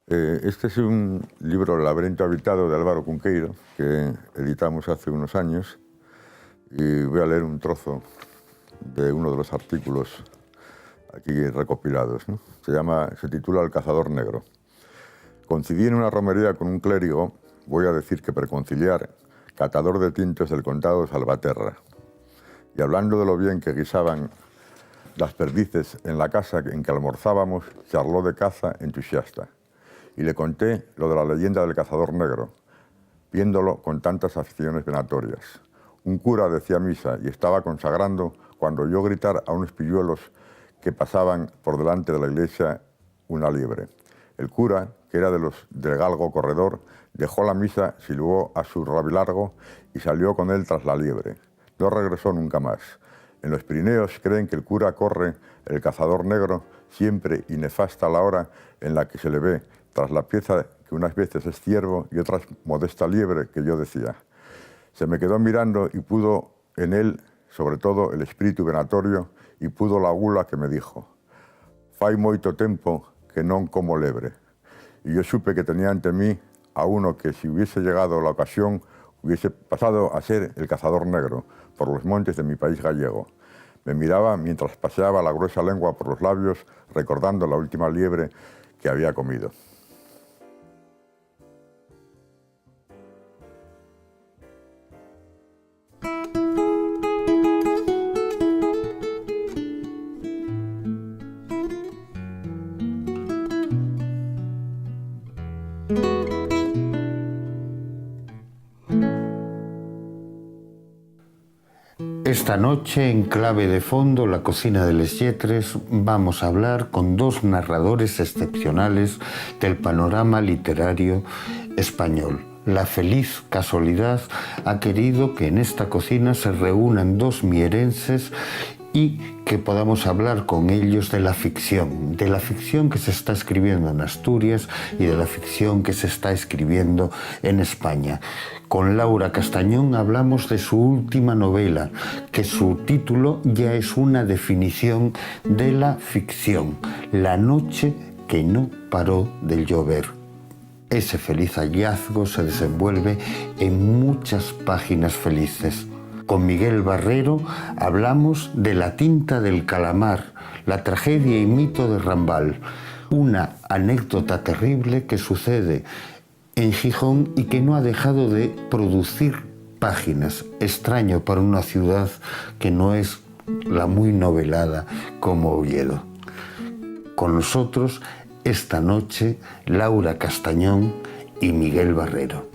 Este es un libro, El laberinto habitado, de Álvaro Cunqueiro, que editamos hace unos años, y voy a leer un trozo de uno de los artículos aquí recopilados, ¿no? Se titula El cazador negro. Coincidí en una romería con un clérigo, voy a decir que preconciliar, catador de tintes del condado de Salvaterra, y hablando de lo bien que guisaban las perdices en la casa en que almorzábamos, charló de caza entusiasta. Y le conté lo de la leyenda del cazador negro, viéndolo con tantas aficiones venatorias. Un cura decía misa y estaba consagrando cuando oyó gritar a unos pilluelos que pasaban por delante de la iglesia una liebre. El cura, que era de los del galgo corredor, dejó la misa, silbó a su rabilargo y salió con él tras la liebre. No regresó nunca más. En los Pirineos creen que el cura corre el cazador negro siempre y nefasta la hora en la que se le ve tras la pieza que unas veces es ciervo y otras modesta liebre, que yo decía. Se me quedó mirando y pudo en él, sobre todo, el espíritu venatorio y pudo la gula que me dijo: «Fai moito tempo que non como lebre». Y yo supe que tenía ante mí a uno que, si hubiese llegado la ocasión, hubiese pasado a ser el cazador negro por los montes de mi país gallego. Me miraba mientras paseaba la gruesa lengua por los labios, recordando la última liebre que había comido. Esta noche, en Clave de Fondo, la cocina de Les Lletres, vamos a hablar con dos narradores excepcionales del panorama literario español. La feliz casualidad ha querido que en esta cocina se reúnan dos mierenses y que podamos hablar con ellos de la ficción que se está escribiendo en Asturias y de la ficción que se está escribiendo en España. Con Laura Castañón hablamos de su última novela, que su título ya es una definición de la ficción: La noche que no paró de llover. Ese feliz hallazgo se desenvuelve en muchas páginas felices. Con Miguel Barrero hablamos de La tinta del calamar, la tragedia y mito de Rambal, una anécdota terrible que sucede en Gijón y que no ha dejado de producir páginas. Extraño para una ciudad que no es la muy novelada como Oviedo. Con nosotros esta noche Laura Castañón y Miguel Barrero.